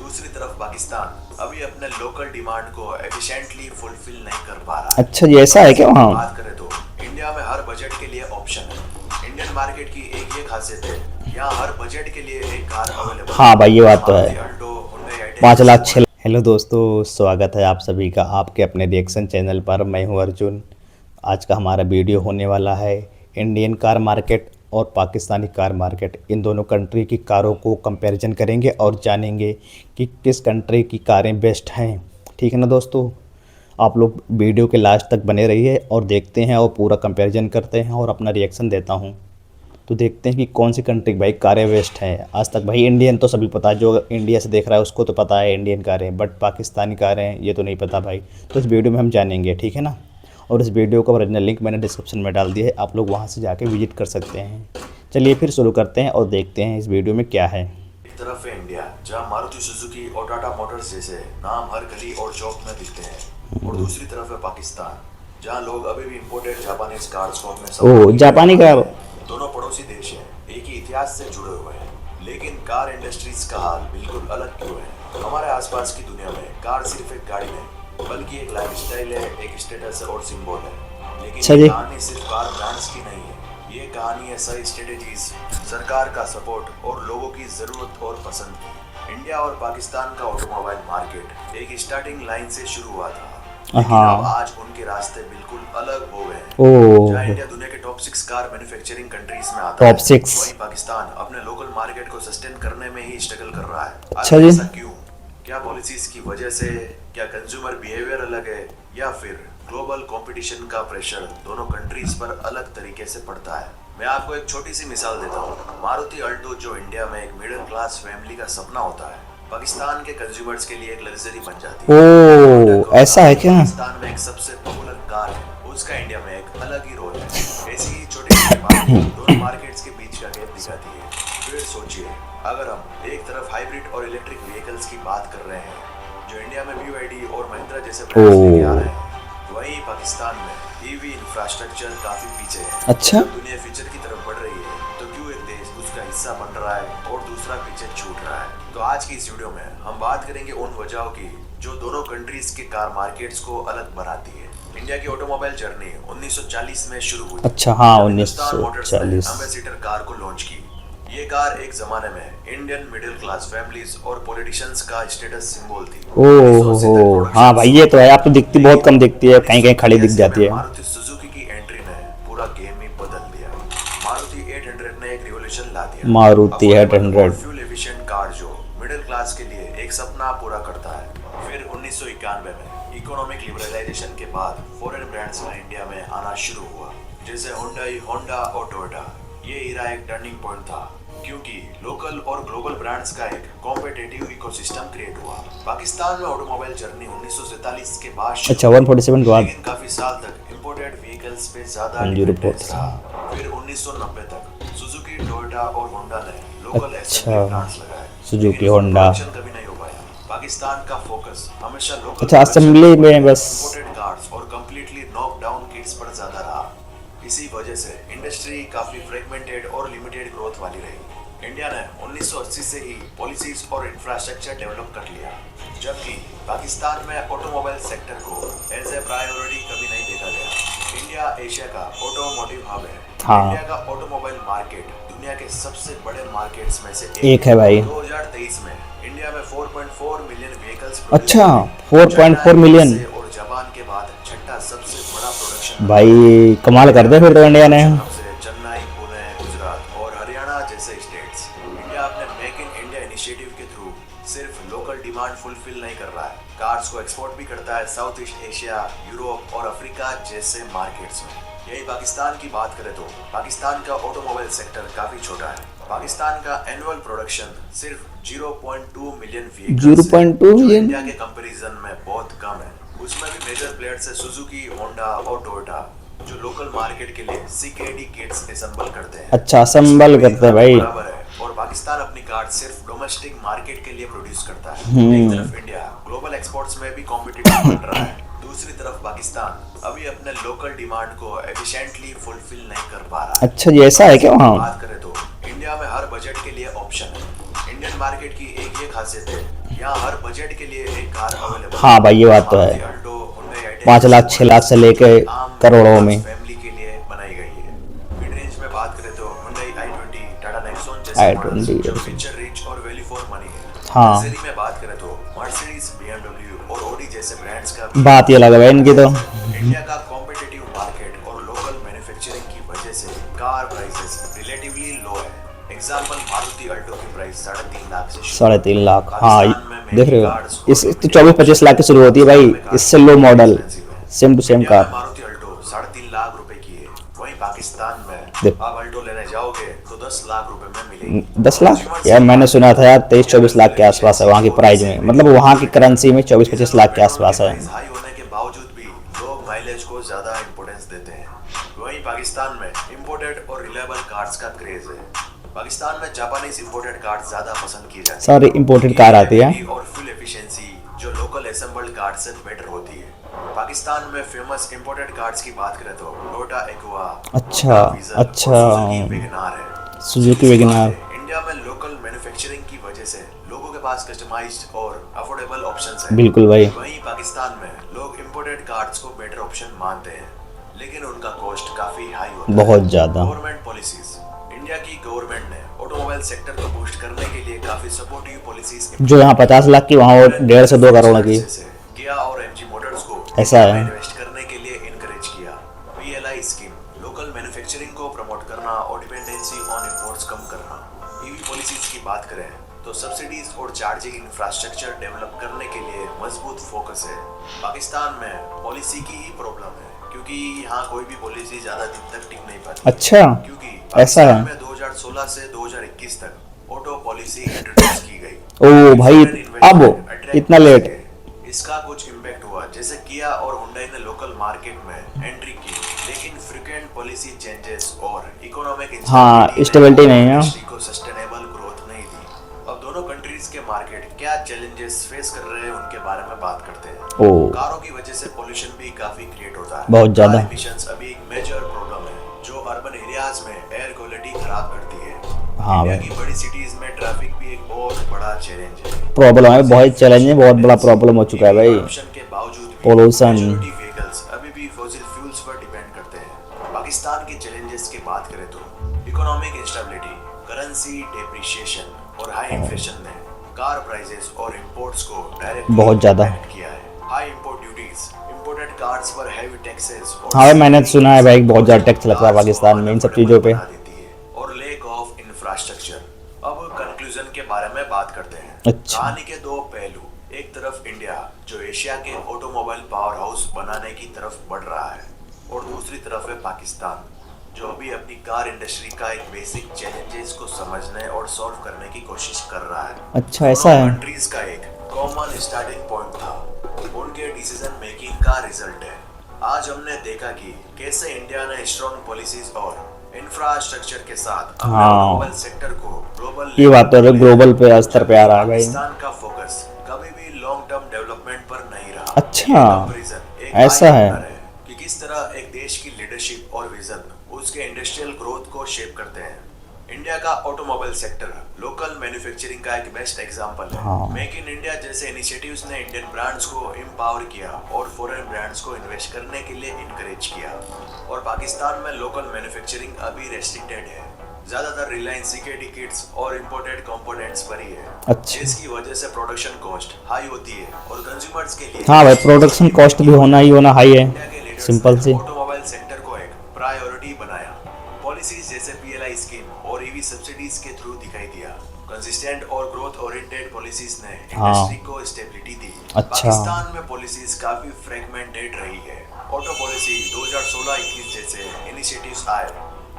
दूसरी तरफ पाकिस्तान अभी अपने लोकल डिमांड को एफिशिएंटली फुलफिल नहीं कर पा रहा है। अच्छा, ये ऐसा है क्या वहाँ? बात करें तो इंडिया में हर बजट के लिए ऑप्शन है। इंडियन मार्केट की एक ये खासियत है, यहाँ हर बजट के लिए एक कार अवेलेबल है। हाँ भाई, ये बात तो मारुति है। अल्टो, हुंडई आई10 पाँच जैसे लाख छः। बड़े। हेलो दोस्तों, स्वागत है आप सभी का आपके अपने रिएक्शन चैनल पर। मैं हूं अर्जुन। आज का हमारा वीडियो होने वाला है इंडियन कार मार्केट और पाकिस्तानी कार मार्केट, इन दोनों कंट्री की कारों को कंपैरिजन करेंगे और जानेंगे कि किस कंट्री की कारें बेस्ट हैं। ठीक है ना दोस्तों, आप लोग वीडियो के लास्ट तक बने रहिए और देखते हैं और पूरा कंपैरिजन करते हैं और अपना रिएक्शन देता हूं। तो देखते हैं कि कौन सी कंट्री की भाई कारें वेस्ट हैं। आज तक भाई इंडियन तो सभी पता है, जो इंडिया से देख रहा है उसको तो पता है इंडियन कारें, बट पाकिस्तानी कारें ये तो नहीं पता भाई। तो इस वीडियो में हम जानेंगे, ठीक है ना। और इस वीडियो का ओरिजिनल लिंक मैंने डिस्क्रिप्शन में डाल दिया है, आप लोग वहाँ से जाके विजिट कर सकते हैं। चलिए फिर शुरू करते हैं और देखते हैं इस वीडियो में क्या है। एक तरफ है इंडिया, जहाँ मारुति सुजुकी और टाटा मोटर्स जैसे नाम हर गली और चौक में दिखते हैं, और दूसरी तरफ है पाकिस्तान, जहाँ लोग अभी भी इंपोर्टेड जापानीज कार्स को अपने ओह, जापानी कार। दोनों पड़ोसी देश हैं, एक ही इतिहास से जुड़े हुए हैं, लेकिन कार इंडस्ट्रीज का हाल बिल्कुल अलग क्यों है? हमारे आसपास की दुनिया में कार सिर्फ एक गाड़ी नहीं, बल्कि एक लाइफस्टाइल है, एक स्टेटस और सिंबल है। अच्छा लेकिन ये जी। कहानी सिर्फ कार ब्रांड्स की नहीं है, ये कहानी है सही स्ट्रेटेजीज, सरकार का सपोर्ट और लोगों की जरूरत और पसंद की। इंडिया और पाकिस्तान का ऑटोमोबाइल मार्केट एक स्टार्टिंग लाइन से शुरू हुआ था, लेकिन अब हाँ। आज उनके रास्ते बिल्कुल अलग हो गए हैं। ओह। जहाँ इंडिया दुनिया के टॉप 6 कार मैन्युफैक्चरिंग कंट्रीज में आता टॉप है, 6। वहीं पाकिस्तान अपने लोकल मार्केट को सस्टेन करने में ही स्ट्रगल कर रहा है। अच्छा आखिर जी। ऐसा क्यों? क्या पॉलिसीज की वजह से, क्या कंज्यूमर बिहेवियर अलग है, या फिर ग्लोबल कंपटीशन का प्रेशर दोनों कंट्रीज पर अलग तरीके से पड़ता है? मैं आपको एक छोटी सी मिसाल देता हूँ। मारुति अल्टो जो इंडिया में एक मिडिल क्लास फैमिली का सपना होता है, पाकिस्तान के कंज्यूमर्स के लिए एक लग्जरी बन जाती है। ओह, ऐसा है क्या? पाकिस्तान में एक सबसे पॉपुलर कार है, उसका इंडिया में एक अलग ही रोल है। ऐसी ही छोटी छोटी बातें दोनों मार्केट्स के बीच का गैप दिखाती है। फिर सोचिए, अगर हम एक तरफ हाइब्रिड और इलेक्ट्रिक व्हीकल्स की बात कर रहे हैं, जो इंडिया में BYD और महिंद्रा जैसे ब्रांड्स लेके आ रहे हैं, वहीं पाकिस्तान में EV इंफ्रास्ट्रक्चर काफी पीछे है। अच्छा। जब दुनिया फ्यूचर की तरफ बढ़ रही है, तो क्यों एक देश उसका हिस्सा बन रहा है और दूसरा पीछे छूट रहा है? तो आज की इस वीडियो में हम बात करेंगे उन वजहों की जो दोनों कंट्रीज के कार मार्केट्स को अलग बनाती है। इंडिया की ऑटोमोबाइल जर्नी 1940 में शुरू हुई। अच्छा, हाँ, जब हिंदुस्तान मोटर्स ने 1940। एम्बेसडर कार को लॉन्च की। ये कार एक जमाने में इंडियन मिडिल क्लास फैमिलीज और पॉलिटिशियंस का स्टेटस सिंबल थी। ओहो, हाँ भाई, ये तो है। आप तो दिखती बहुत कम दिखती है, कहीं कहीं खड़ी दिख 1982 जाती में है। मारुति सुजुकी की एंट्री ने पूरा गेम ही बदल दिया। मारुति 800 ने एक रिवॉल्यूशन ला दिया। मारुति अफोर्डेबल और 800। फ्यूल एफिशिएंट कार जो मिडिल क्लास के लिए एक सपना पूरा करता है। फिर 1991 में इकोनॉमिक लिबरलाइजेशन के बाद फॉरेन ब्रांड्स का इंडिया में आना शुरू हुआ, जैसे हुंडई, होंडा और टोयोटा। ये इरा एक टर्निंग पॉइंट था, क्योंकि लोकल और ग्लोबल ब्रांड्स का एक कॉम्पिटिटिव इकोसिस्टम क्रिएट हुआ। पाकिस्तान में ऑटोमोबाइल जर्नी 1947 के बाद शुरू अच्छा, हुई, 147 के बाद। लेकिन काफी साल तक इंपोर्टेड व्हीकल्स पे ज्यादा हाँ जी, डिपेंडेंस रिपोर्ट। रहा। फिर 1990 तक सुजुकी, टोयोटा और होंडा ने लोकल अच्छा, असेंबली प्लांट्स लगाए, सुजुकी, लेकिन फुल होंडा। प्रोडक्शन कभी नहीं हो पाया। पाकिस्तान का फोकस हमेशा लोकल अच्छा, असेंबली में बस। इंपोर्टेड कार्स और कंप्लीटली नॉक डाउन किट्स पर ज्यादा रहा। इसी वजह से इंडस्ट्री काफी फ्रेगमेंटेड और लिमिटेड ग्रोथ वाली रही। इंडिया ने 1980 से ही पॉलिसीज और इंफ्रास्ट्रक्चर डेवलप कर लिया, जबकि पाकिस्तान में ऑटोमोबाइल सेक्टर को एज ए प्रायोरिटी कभी नहीं देखा गया। इंडिया एशिया का ऑटोमोटिव हब है। हाँ। इंडिया का ऑटोमोबाइल मार्केट दुनिया के सबसे बड़े मार्केट्स में से एक है भाई। 2023 में इंडिया में 4.4 मिलियन व्हीकल्स। अच्छा, 4.4 मिलियन। और जापान के बाद छठा सबसे बड़ा प्रोडक्शन भाई कमाल कर दे फिर तो इंडिया ने। चेन्नई, पुणे, गुजरात और हरियाणा जैसे स्टेट्स। इंडिया अपने मेक इन इंडिया इनिशिएटिव के थ्रू सिर्फ लोकल डिमांड फुलफिल नहीं कर रहा है, कार्स को एक्सपोर्ट भी करता है साउथ ईस्ट एशिया, यूरोप और अफ्रीका जैसे मार्केट्स में। यही पाकिस्तान की बात करें तो पाकिस्तान का ऑटोमोबाइल सेक्टर काफी छोटा है। पाकिस्तान का एनुअल प्रोडक्शन सिर्फ 0.2 मिलियन व्हीकल्स 0.2 जो मिलियन। इंडिया के कंपैरिजन में बहुत कम है। उसमें भी मेजर प्लेयर्स है सुजुकी, होंडा और टोयोटा, जो लोकल मार्केट के लिए CKD किट्स असेंबल करते हैं। अच्छा, असेंबल करते हैं भाई। बराबर है। और पाकिस्तान अपनी कार सिर्फ डोमेस्टिक मार्केट के लिए प्रोड्यूस करता है। एक तरफ इंडिया ग्लोबल एक्सपोर्ट्स में भी कॉम्पिटिटिव बन रहा है, दूसरी तरफ पाकिस्तान अभी अपने लोकल डिमांड को एफिशिएंटली फुलफिल नहीं कर पा रहा है। अच्छा, ये ऐसा है क्या वहाँ? बात करें तो इंडिया में हर बजट के लिए ऑप्शन है। इंडियन मार्केट की एक ये खासियत है, यहाँ हर बजट के लिए एक कार अवेलेबल हाँ भाई, ये बात तो है। 5 लाख 6 लाख से लेके करोड़ों में। फैमिली के लिए बनाई गई है। मिड रेंज में बात करें तो Hyundai i20, टाटा नेक्सॉन जैसे मॉडल्स जो i20 फीचर रिच और वैल्यू फॉर मनी है। हाँ, लग्जरी में बात करें तो मर्सिडीज, BMW और Audi जैसे ब्रांड्स का भी बात ये लगा भाई इनकी तो। इंडिया का कॉम्पिटिटिव मार्केट और लोकल मैन्युफैक्चरिंग की वजह से कार प्राइसेस रिलेटिवली लो है। एग्जांपल मारुति अल्टो की प्राइस 3.5 लाख से शुरू 3.5 लाख। हाँ, पाकिस्तान में देख रहे हो, कार्स इस तो 24-25 लाख की शुरू होती है भाई, इससे low model, same to same India में कार। मारुति अल्टो 3.5 लाख रुपए की है। वहीं पाकिस्तान में देख। आप अल्टो लेने जाओगे तो 10 लाख रुपए में मिलेगी। 10 लाख यार, मैंने सुना था यार 23-24 लाख के आसपास है वहाँ की प्राइस में, मतलब वहाँ की करेंसी में 24-25 लाख के आसपास है। हाई होने के बावजूद भी लोग माइलेज को ज्यादा इंपोर्टेंस देते हैं। वहीं पाकिस्तान में इंपोर्टेड और रिलायबल कार्स का क्रेज है। पाकिस्तान में जापानीज इंपोर्टेड कार्स ज्यादा पसंद की जाती है। सारी इंपोर्टेड कार आती है और फ्यूल एफिशिएंसी जो लोकल असेंबल्ड कार्स से बेटर होती है। पाकिस्तान में फेमस इंपोर्टेड कार्स की बात करें तो टोयोटा एक्वा, अच्छा अच्छा, वैगनार है। Suzuki WagonR. इंडिया में लोकल मैन्युफैक्चरिंग की वजह से लोगों के पास कस्टमाइज्ड और अफोर्डेबल ऑप्शंस हैं। बिल्कुल भाई। वहीं पाकिस्तान में लोग इंपोर्टेड कार्स को बेटर ऑप्शन मानते हैं, लेकिन उनका कॉस्ट काफी हाई होता है। बहुत ज्यादा। गवर्नमेंट पॉलिसीज, इंडिया की गवर्नमेंट ने ऑटोमोबाइल सेक्टर को बूस्ट करने के लिए काफी सपोर्टिव पॉलिसीज जो यहाँ 50 लाख की, वहाँ वो 1.5 से 2 करोड़ की। किया और एमजी मोटर्स को ऐसा है। इन्वेस्ट करने के लिए इनकरेज किया। PLI स्कीम, लोकल मैन्युफैक्चरिंग को प्रमोट करना और डिपेंडेंसी ऑन इंपोर्ट्स कम करना। ईवी पॉलिसीज की बात करें तो सब्सिडीज और चार्जिंग इंफ्रास्ट्रक्चर डेवलप करने के लिए मजबूत फोकस है। पाकिस्तान में पॉलिसी की ही प्रॉब्लम है, क्योंकि यहाँ कोई भी पॉलिसी ज्यादा दिन तक टिक नहीं पाती। अच्छा, क्योंकि ऐसा है। पाकिस्तान में 2016 से 2021 तक ऑटो पॉलिसी इंट्रोड्यूस की गई। ओ भाई, अब इतना लेट। इसका कुछ इम्पैक्ट हुआ, जैसे किया और हुंडई ने लोकल मार्केट में एंट्री की, लेकिन फ्रीक्वेंट पॉलिसी चेंजेस और इकोनॉमिक हाँ, स्टेबिलिटी नहीं है को सस्टेनेबल ग्रोथ नहीं दी। अब दोनों कंट्रीज के मार्केट क्या चैलेंजेस फेस कर रहे हैं उनके बारे में बात करते हैं। ओ, कारों की वजह से पोल्यूशन भी काफी क्रिएट होता है। बहुत ज्यादा। एमिशंस अभी एक मेजर प्रॉब्लम है जो अर्बन एरियाज में एयर क्वालिटी खराब करती है। हाँ इंडिया भाई, की बड़ी सिटीज में ट्रैफिक भी एक बहुत बड़ा चैलेंज है। प्रॉब्लम है, बहुत चैलेंज है, बहुत बड़ा प्रॉब्लम हो चुका है भाई। करप्शन के बावजूद भी पोल्यूशन। मेजॉरिटी व्हीकल्स अभी भी फॉसिल फ्यूल्स पर डिपेंड करते हैं। पाकिस्तान के चैलेंजेस की बात करें तो इकोनॉमिक इंस्टेबिलिटी, करेंसी डेप्रिसिएशन और हाई इन्फ्लेशन ने कार प्राइसेस और इंपोर्ट्स को डायरेक्टली बहुत ज्यादा किया है। High import duties, imported cars पर हेवी टैक्सेस हाँ भाई, मैंने सुना है भाई बहुत ज्यादा टैक्स लगता है पाकिस्तान में इन सब चीजों पे। और लेक ऑफ इंफ्रास्ट्रक्चर। अब कंक्लूजन के बारे में बात करते हैं। अच्छा। कहानी के दो पहलू, एक तरफ इंडिया जो एशिया के ऑटोमोबाइल पावर हाउस बनाने की तरफ बढ़ रहा है, और दूसरी तरफ है पाकिस्तान जो अभी अपनी कार इंडस्ट्री का एक बेसिक चैलेंजेस को समझने और सॉल्व करने की कोशिश कर रहा है। अच्छा, ऐसा है। कंट्रीज का एक कॉमन स्टार्टिंग पॉइंट था, उनके डिसीजन मेकिंग का रिजल्ट है। आज हमने देखा कि कैसे इंडिया ने स्ट्रॉन्ग पॉलिसीज और इंफ्रास्ट्रक्चर के साथ अपने ऑटोमोबाइल सेक्टर को ग्लोबल, ये बात तो ग्लोबल पे स्तर पे आ रहा है भाई। पाकिस्तान का फोकस कभी भी लॉन्ग टर्म डेवलपमेंट पर नहीं रहा। अच्छा, ऐसा है कि किस तरह एक देश की लीडरशिप और विजन उसके इंडस्ट्रियल ग्रोथ को शेप करते हैं। इंडिया का ऑटोमोबाइल सेक्टर लोकल मैन्युफैक्चरिंग का एक बेस्ट एग्जांपल है। हाँ। मेक इन इंडिया जैसे इनिशिएटिव्स ने इंडियन ब्रांड्स को एम्पावर किया और फॉरेन ब्रांड्स को इन्वेस्ट करने के लिए इनकरेज किया। और पाकिस्तान में लोकल मैन्युफैक्चरिंग अभी रेस्ट्रिक्टेड है, ज्यादातर रिलायंस सीकेडी किट्स और इंपोर्टेड कंपोनेंट्स पर ही है। अच्छा, इसकी वजह से प्रोडक्शन कॉस्ट हाई होती है और कंज्यूमर्स के लिए हाँ भाई, प्रोडक्शन कॉस्ट भी होना ही होना हाई है, सिंपल सी। ऑटोमोबाइल सेक्टर को एक प्रायोरिटी बनाया। पॉलिसीज जैसे PLI स्कीम और EV सब्सिडीज के थ्रू दिखाई दिया। कंसिस्टेंट और ग्रोथ ओरिएंटेड पॉलिसीज ने इंडस्ट्री को स्टेबिलिटी दी। अच्छा। पाकिस्तान में पॉलिसीज काफी फ्रैगमेंटेड रही है। ऑटो पॉलिसी 2016-21 जैसे इनिशिएटिव्स आए,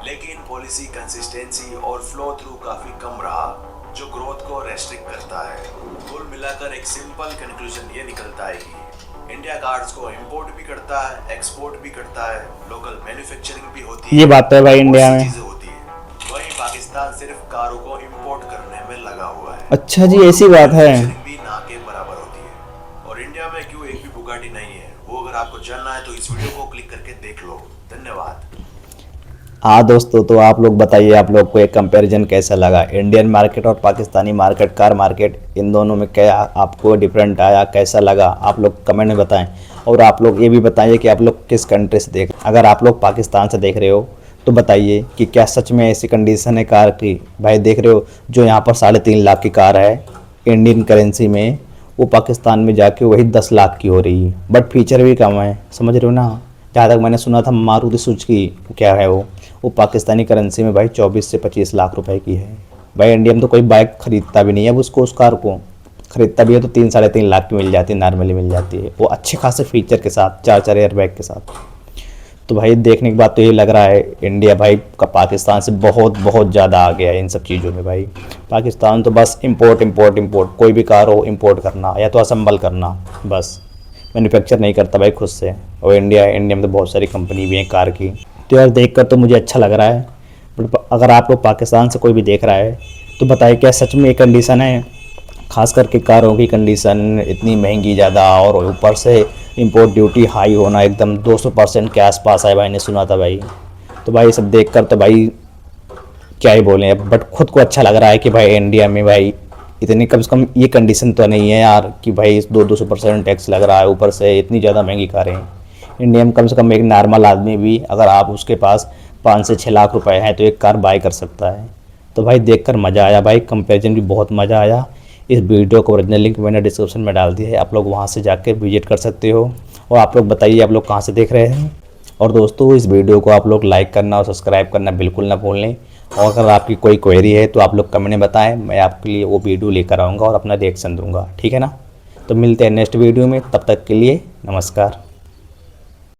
लेकिन पॉलिसी कंसिस्टेंसी और फ्लो थ्रू काफी कम रहा, जो ग्रोथ को रेस्ट्रिक्ट करता है। कुल मिलाकर एक सिंपल कंक्लूजन ये निकलता है कि इंडिया कार्स को इंपोर्ट भी करता है, एक्सपोर्ट भी करता है, लोकल मैन्युफैक्चरिंग भी होती है। ये बात तो है भाई, इंडिया में होती है। वहीं पाकिस्तान सिर्फ कारों को इंपोर्ट करने में लगा हुआ है। अच्छा जी, ऐसी बात है। भी ना के बराबर होती है। और इंडिया में क्यों एक भी बुगाटी नहीं है, वो अगर आपको जानना है तो इस वीडियो को क्लिक करके देख लो। धन्यवाद। हाँ दोस्तों, तो आप लोग बताइए, आप लोग को एक कंपैरिजन कैसा लगा, इंडियन मार्केट और पाकिस्तानी मार्केट, कार मार्केट, इन दोनों में क्या आपको डिफरेंट आया, कैसा लगा, आप लोग कमेंट में बताएं। और आप लोग ये भी बताइए कि आप लोग किस कंट्री से देख, अगर आप लोग पाकिस्तान से देख रहे हो तो बताइए कि क्या सच में ऐसी कंडीशन है कार की। भाई देख रहे हो, जो यहाँ पर 3.5 लाख की कार है इंडियन करेंसी में, वो पाकिस्तान में जाके वही 10 लाख की हो रही है, बट फीचर भी कम है, समझ रहे हो ना। जहाँ तक मैंने सुना था मारुति सुजुकी क्या है वो पाकिस्तानी करेंसी में भाई 24 से 25 लाख रुपए की है। भाई इंडिया में तो कोई बाइक खरीदता भी नहीं है, अब उसको उस कार को खरीदता भी है तो 3-3.5 लाख की मिल जाती है, नॉर्मली मिल जाती है, वो अच्छे खासे फीचर के साथ, 4 एयर बैग के साथ। तो भाई देखने के बाद तो ये लग रहा है इंडिया भाई का पाकिस्तान से बहुत बहुत ज़्यादा आ गया है इन सब चीज़ों में। भाई पाकिस्तान तो बस इंपोर्ट इंपोर्ट इंपोर्ट, कोई भी कार हो इंपोर्ट करना या तो असम्बल करना, बस मैन्युफैक्चर नहीं करता भाई खुद से। और इंडिया में तो बहुत सारी कंपनी भी हैं कार की। तो यार देख कर तो मुझे अच्छा लग रहा है, बट अगर आप लोग पाकिस्तान से कोई भी देख रहा है तो बताइए क्या सच में ये कंडीशन है, खास करके कारों की कंडीशन इतनी महंगी ज़्यादा, और ऊपर से इंपोर्ट ड्यूटी हाई होना एकदम 200% के आसपास है भाई ने सुना था भाई। तो भाई सब देख कर तो भाई क्या ही बोलें, बट खुद को अच्छा लग रहा है कि भाई इंडिया में भाई इतनी कम से कम ये कंडीशन तो नहीं है यार कि भाई 200% टैक्स लग रहा है, ऊपर से इतनी ज़्यादा महंगी कारें। इंडिया में कम से कम एक नॉर्मल आदमी भी अगर आप उसके पास 5 से 6 लाख रुपए हैं तो एक कार बाय कर सकता है। तो भाई देखकर मज़ा आया भाई, कंपैरिजन भी बहुत मज़ा आया। इस वीडियो को ओरिजिनल लिंक मैंने डिस्क्रिप्शन में डाल दिया है, आप लोग वहाँ से जाकर विजिट कर सकते हो। और आप लोग बताइए आप लोग कहाँ से देख रहे हैं। और दोस्तों इस वीडियो को आप लोग लाइक करना और सब्सक्राइब करना बिल्कुल ना भूलें। और अगर आपकी कोई क्वेरी है तो आप लोग कमेंट में बताएं, मैं आपके लिए वो वीडियो लेकर आऊँगा और अपना रिएक्शन दूंगा, ठीक है ना। तो मिलते हैं नेक्स्ट वीडियो में, तब तक के लिए नमस्कार।